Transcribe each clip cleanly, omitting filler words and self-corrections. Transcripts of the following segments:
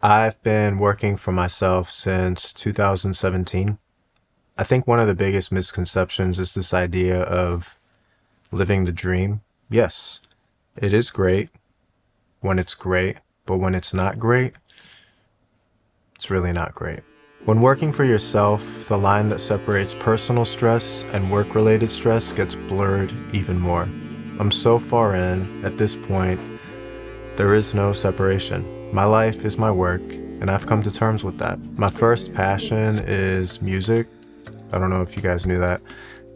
I've been working for myself since 2017. I think one of the biggest misconceptions is this idea of living the dream. Yes, it is great when it's great, but when it's not great, it's really not great. When working for yourself, the line that separates personal stress and work-related stress gets blurred even more. I'm so far in, at this point, there is no separation. My life is my work, and I've come to terms with that. My first passion is music. I don't know if you guys knew that.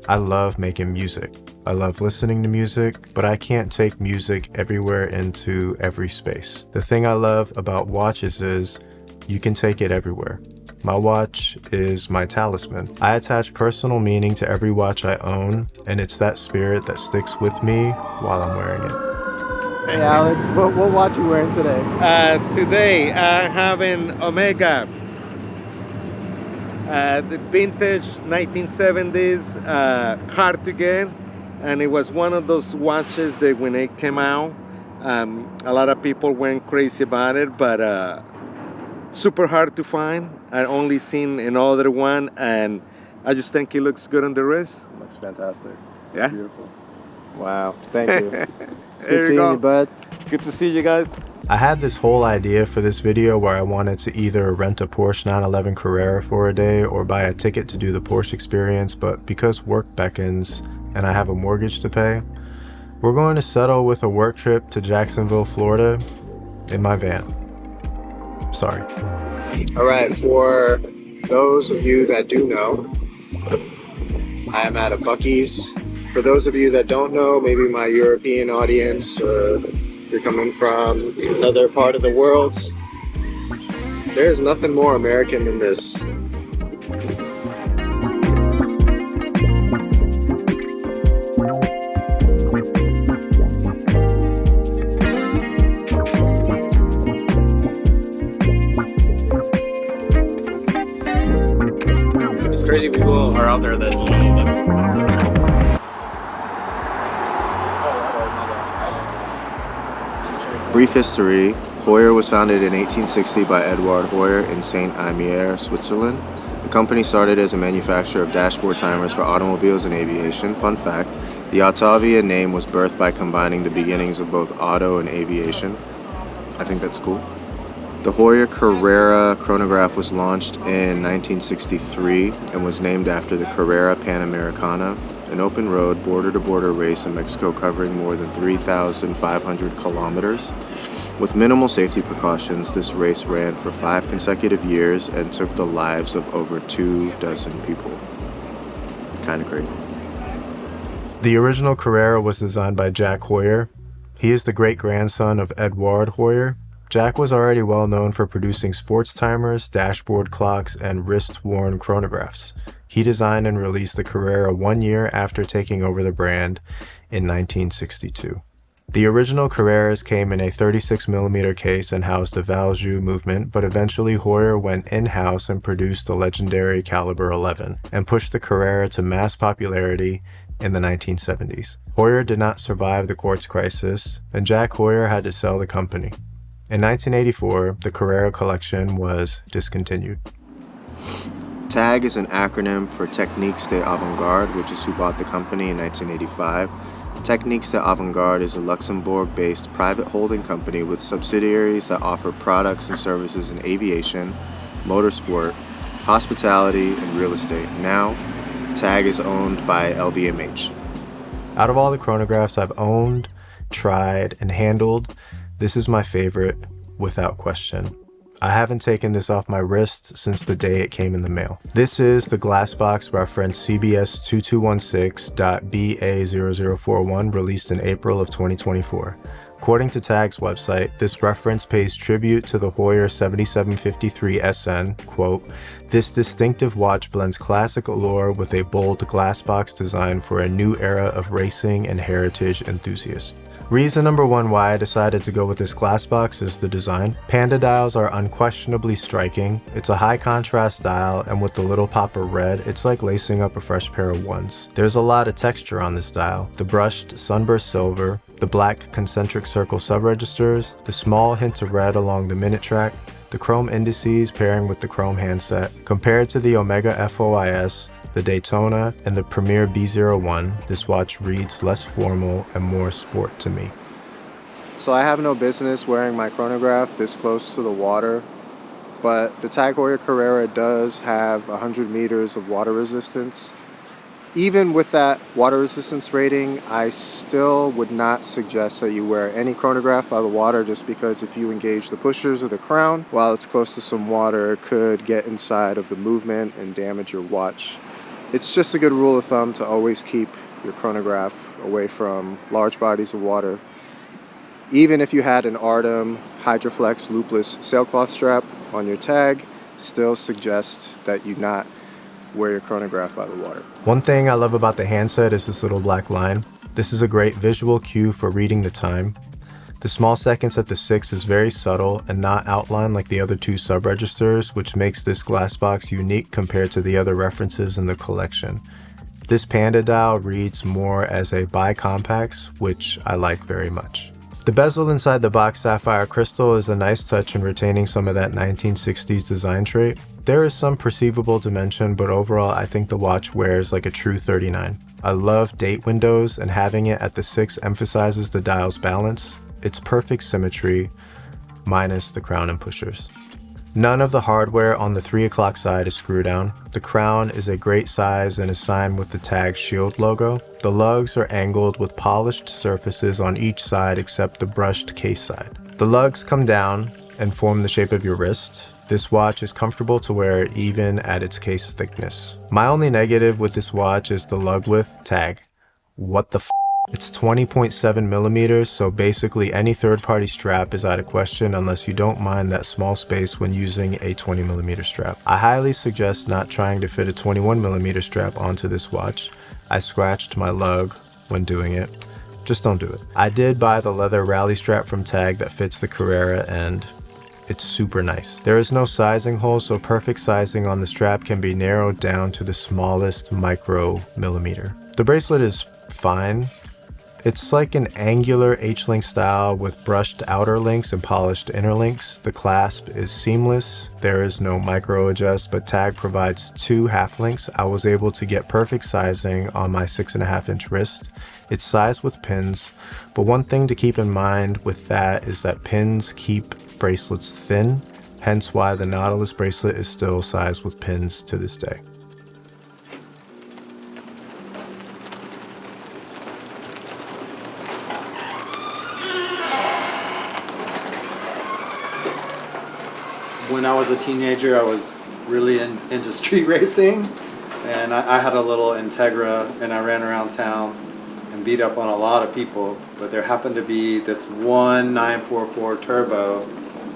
I love making music. I love listening to music, but I can't take music everywhere into every space. The thing I love about watches is you can take it everywhere. My watch is my talisman. I attach personal meaning to every watch I own, and it's that spirit that sticks with me while I'm wearing it. Hey Alex, what watch are you wearing today? Today I have an Omega, the vintage 1970s, hard to get, and it was one of those watches that when it came out, a lot of people went crazy about it, but super hard to find. I only seen another one, and I just think it looks good on the wrist. Looks fantastic. It's yeah, beautiful. Wow, thank you. It's There good seeing you, bud. Good to see you guys. I had this whole idea for this video where I wanted to either rent a Porsche 911 Carrera for a day or buy a ticket to do the Porsche experience, but because work beckons and I have a mortgage to pay, we're going to settle with a work trip to Jacksonville, Florida in my van. Sorry. All right, for those of you that do know, I am at a Bucky's. For those of you that don't know, maybe my European audience, or if you're coming from another part of the world, there's nothing more American than this. It's crazy people are out there that Brief history. Heuer was founded in 1860 by Edward Heuer in Saint-Imier, Switzerland. The company started as a manufacturer of dashboard timers for automobiles and aviation. Fun fact, the Altavia name was birthed by combining the beginnings of both auto and aviation. I think that's cool. The Heuer Carrera chronograph was launched in 1963 and was named after the Carrera Panamericana, an open road border-to-border race in Mexico covering more than 3,500 kilometers. With minimal safety precautions, this race ran for 5 consecutive years and took the lives of over 24 people. Kind of crazy. The original Carrera was designed by Jack Heuer. He is the great-grandson of Edward Heuer. Jack was already well known for producing sports timers, dashboard clocks, and wrist-worn chronographs. He designed and released the Carrera 1 year after taking over the brand in 1962. The original Carreras came in a 36mm case and housed the Valjoux movement, but eventually Heuer went in-house and produced the legendary caliber 11 and pushed the Carrera to mass popularity in the 1970s. Heuer did not survive the quartz crisis, and Jack Heuer had to sell the company. In 1984, the Carrera collection was discontinued. TAG is an acronym for Techniques de Avant-Garde, which is who bought the company in 1985. Techniques de Avant-Garde is a Luxembourg-based private holding company with subsidiaries that offer products and services in aviation, motorsport, hospitality, and real estate. Now, TAG is owned by LVMH. Out of all the chronographs I've owned, tried, and handled, this is my favorite, without question. I haven't taken this off my wrist since the day it came in the mail. This is the Glassbox reference CBS2216.BA0041 released in April of 2024. According to TAG's website, this reference pays tribute to the Heuer 7753SN, quote, "This distinctive watch blends classic allure with a bold glassbox design for a new era of racing and heritage enthusiasts." Reason number one why I decided to go with this glass box is the design. Panda dials are unquestionably striking. It's a high contrast dial, and with the little pop of red, it's like lacing up a fresh pair of ones. There's a lot of texture on this dial. The brushed sunburst silver, the black concentric circle subregisters, the small hint of red along the minute track. The chrome indices pairing with the chrome handset. Compared to the Omega FOIS, the Daytona, and the Premier B01, this watch reads less formal and more sport to me. So I have no business wearing my chronograph this close to the water, but the TAG Heuer Carrera does have 100 meters of water resistance. Even with that water resistance rating, I still would not suggest that you wear any chronograph by the water, just because if you engage the pushers of the crown while it's close to some water, it could get inside of the movement and damage your watch. It's just a good rule of thumb to always keep your chronograph away from large bodies of water. Even if you had an Artem Hydroflex loopless sailcloth strap on your tag, still suggest that you not wear your chronograph by the water. One thing I love about the handset is this little black line. This is a great visual cue for reading the time. The small seconds at the 6 is very subtle and not outlined like the other two sub-registers, which makes this glass box unique compared to the other references in the collection. This Panda dial reads more as a bicompax, which I like very much. The bezel inside the box sapphire crystal is a nice touch in retaining some of that 1960s design trait. There is some perceivable dimension, but overall I think the watch wears like a true 39. I love date windows, and having it at the 6 emphasizes the dial's balance. It's perfect symmetry, minus the crown and pushers. None of the hardware on the 3 o'clock side is screw down. The crown is a great size and is signed with the TAG Shield logo. The lugs are angled with polished surfaces on each side except the brushed case side. The lugs come down and form the shape of your wrist. This watch is comfortable to wear even at its case thickness. My only negative with this watch is the lug width tag. What the f? It's 20.7 millimeters, so basically any third-party strap is out of question unless you don't mind that small space when using a 20 millimeter strap. I highly suggest not trying to fit a 21 millimeter strap onto this watch. I scratched my lug when doing it. Just don't do it. I did buy the leather rally strap from TAG that fits the Carrera, and it's super nice. There is no sizing hole, so perfect sizing on the strap can be narrowed down to the smallest micro millimeter. The bracelet is fine. It's like an angular H-link style with brushed outer links and polished inner links. The clasp is seamless. There is no micro adjust, but TAG provides 2 half links. I was able to get perfect sizing on my 6.5-inch wrist. It's sized with pins, but one thing to keep in mind with that is that pins keep bracelets thin, hence why the Nautilus bracelet is still sized with pins to this day. When I was a teenager, I was really into street racing, and I had a little Integra, and I ran around town and beat up on a lot of people, but there happened to be this one 944 Turbo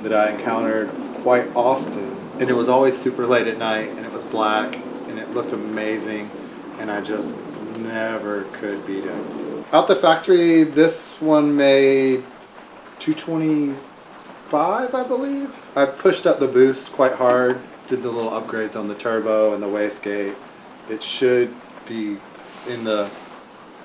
that I encountered quite often, and it was always super late at night, and it was black, and it looked amazing, and I just never could beat it. Out the factory, this one made 225, I believe. I pushed up the boost quite hard, did the little upgrades on the turbo and the wastegate. It should be in the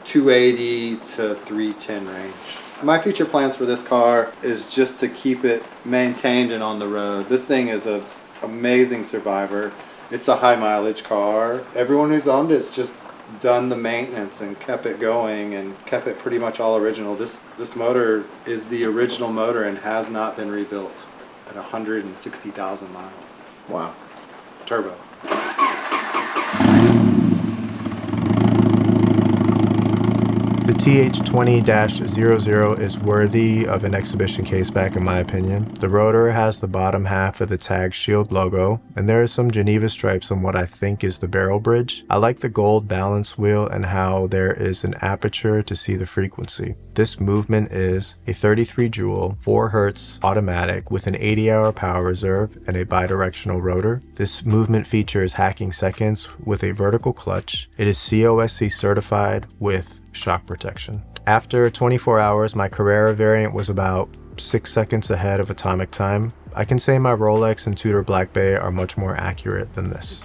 280 to 310 range. My future plans for this car is just to keep it maintained and on the road. This thing is an amazing survivor. It's a high mileage car. Everyone who's owned it's just done the maintenance and kept it going and kept it pretty much all original. This motor is the original motor and has not been rebuilt at 160,000 miles. Wow. Turbo. The TH20-00 is worthy of an exhibition case back in my opinion. The rotor has the bottom half of the TAG Shield logo, and there are some Geneva stripes on what I think is the barrel bridge. I like the gold balance wheel and how there is an aperture to see the frequency. This movement is a 33 joule, 4 Hz automatic with an 80-hour power reserve and a bidirectional rotor. This movement features hacking seconds with a vertical clutch. It is COSC certified with shock protection. After 24 hours, my Carrera variant was about 6 seconds ahead of atomic time. I can say my Rolex and Tudor Black Bay are much more accurate than this.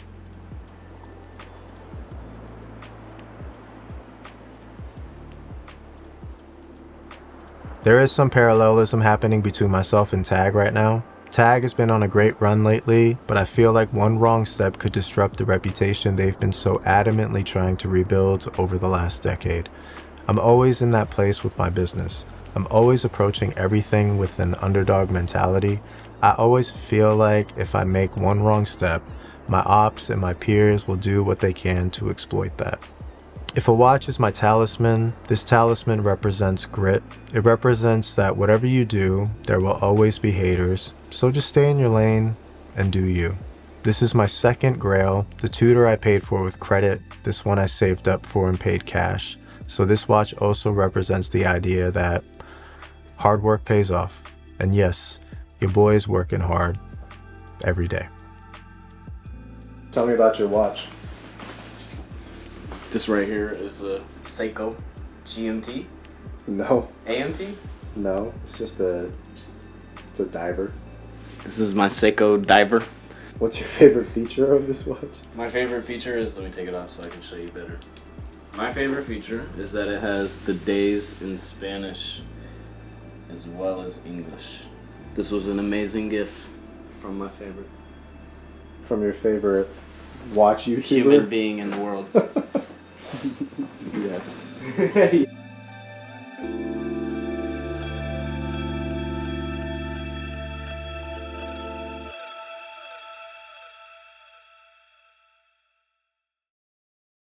There is some parallelism happening between myself and TAG right now. TAG has been on a great run lately, but I feel like one wrong step could disrupt the reputation they've been so adamantly trying to rebuild over the last decade. I'm always in that place with my business. I'm always approaching everything with an underdog mentality. I always feel like if I make one wrong step, my ops and my peers will do what they can to exploit that. If a watch is my talisman, this talisman represents grit. It represents that whatever you do, there will always be haters, so just stay in your lane and do you. This is my second grail, the tutor I paid for with credit, this one I saved up for and paid cash. So this watch also represents the idea that hard work pays off. And yes, your boy is working hard every day. Tell me about your watch. This right here is a Seiko GMT? No, AMT? no, it's a diver. This is my Seiko diver. What's your favorite feature of this watch? My favorite feature is, let me take it off so I can show you better. My favorite feature is that it has the days in Spanish as well as English. This was an amazing gift from my favorite From your favorite watch YouTuber? human being in the world. Yes.